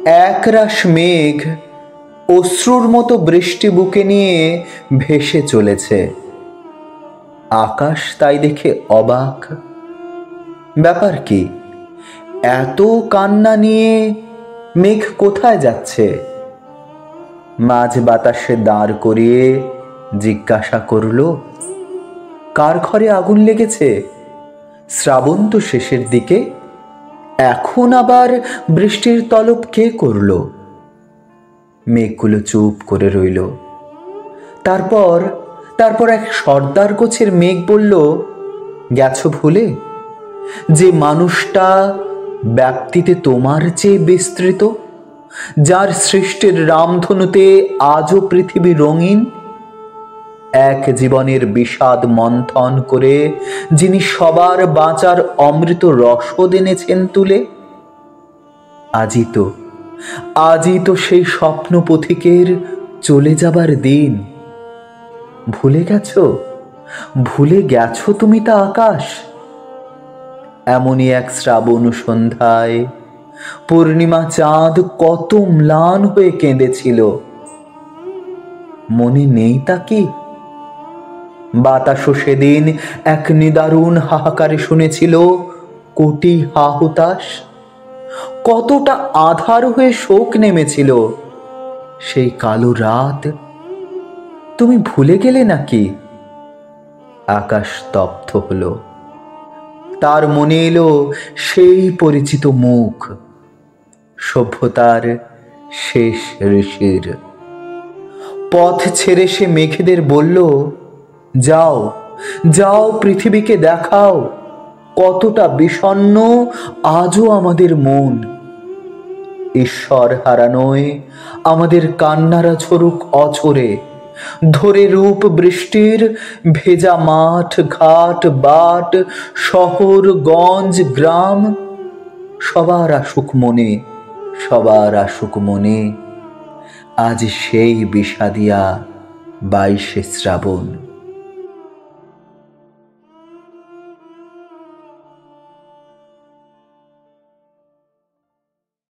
একরাশ মেঘ অশ্রুর মতো বৃষ্টি বুকে নিয়ে ভেসে চলেছে। আকাশ তাই দেখে অবাক। ব্যাপার কি, এত কান্না নিয়ে মেঘ কোথায় যাচ্ছে? মাঝ বাতাসে দাঁড় করিয়ে জিজ্ঞাসা করল, কার ঘরে আগুন লেগেছে? শ্রাবণ তো শেষের দিকে, এখন আবার বৃষ্টির তলব কে করল? মেঘগুলো চুপ করে রইল। তারপর তারপর এক সর্দার গোছের মেঘ বলল, গেছো ভুলে যে মানুষটা ব্যাপ্তিতে তোমার চেয়ে বিস্তৃত, যার সৃষ্টির রামধনুতে আজও পৃথিবী রঙিন, এক জীবনের বিষাদ মন্থন করে যিনি সবার বাঁচার অমৃত রসদ এনেছেন তুলে। আজই তো সেই স্বপ্ন পথিকের চলে যাবার দিন। ভুলে গেছো তুমি তা আকাশ? এমনই এক শ্রাবণ সন্ধ্যায় পূর্ণিমা চাঁদ কত ম্লান হয়ে কেঁদেছিল, মনে নেই তা কি? বাতাসও সেদিন এক নিদারুণ হাহাকারে শুনেছিল কোটি হা হুতাশ। কতটা আধার হয়ে শোক নেমেছিল সেই কালো রাত। তুমি ভুলে গেলে নাকি? আকাশ স্তব্ধ হলো। তার মনে এলো সেই পরিচিত মুখ, সভ্যতার শেষ ঋষির। পথ ছেড়ে সে মেঘেদের বলল, যাও যাও, পৃথিবীকে দেখাও কতটা বিষণ্ণ আজও আমাদের মন। ঈশ্বর হারানোয় আমাদের কান্নারা ঝরুক অঝরে, ধরে রূপ বৃষ্টির ভেজা মাঠ ঘাট বাট, শহর গঞ্জ গ্রাম, সবার আসুক মনে আজ সেই বিষাদিয়া 22শে শ্রাবণ।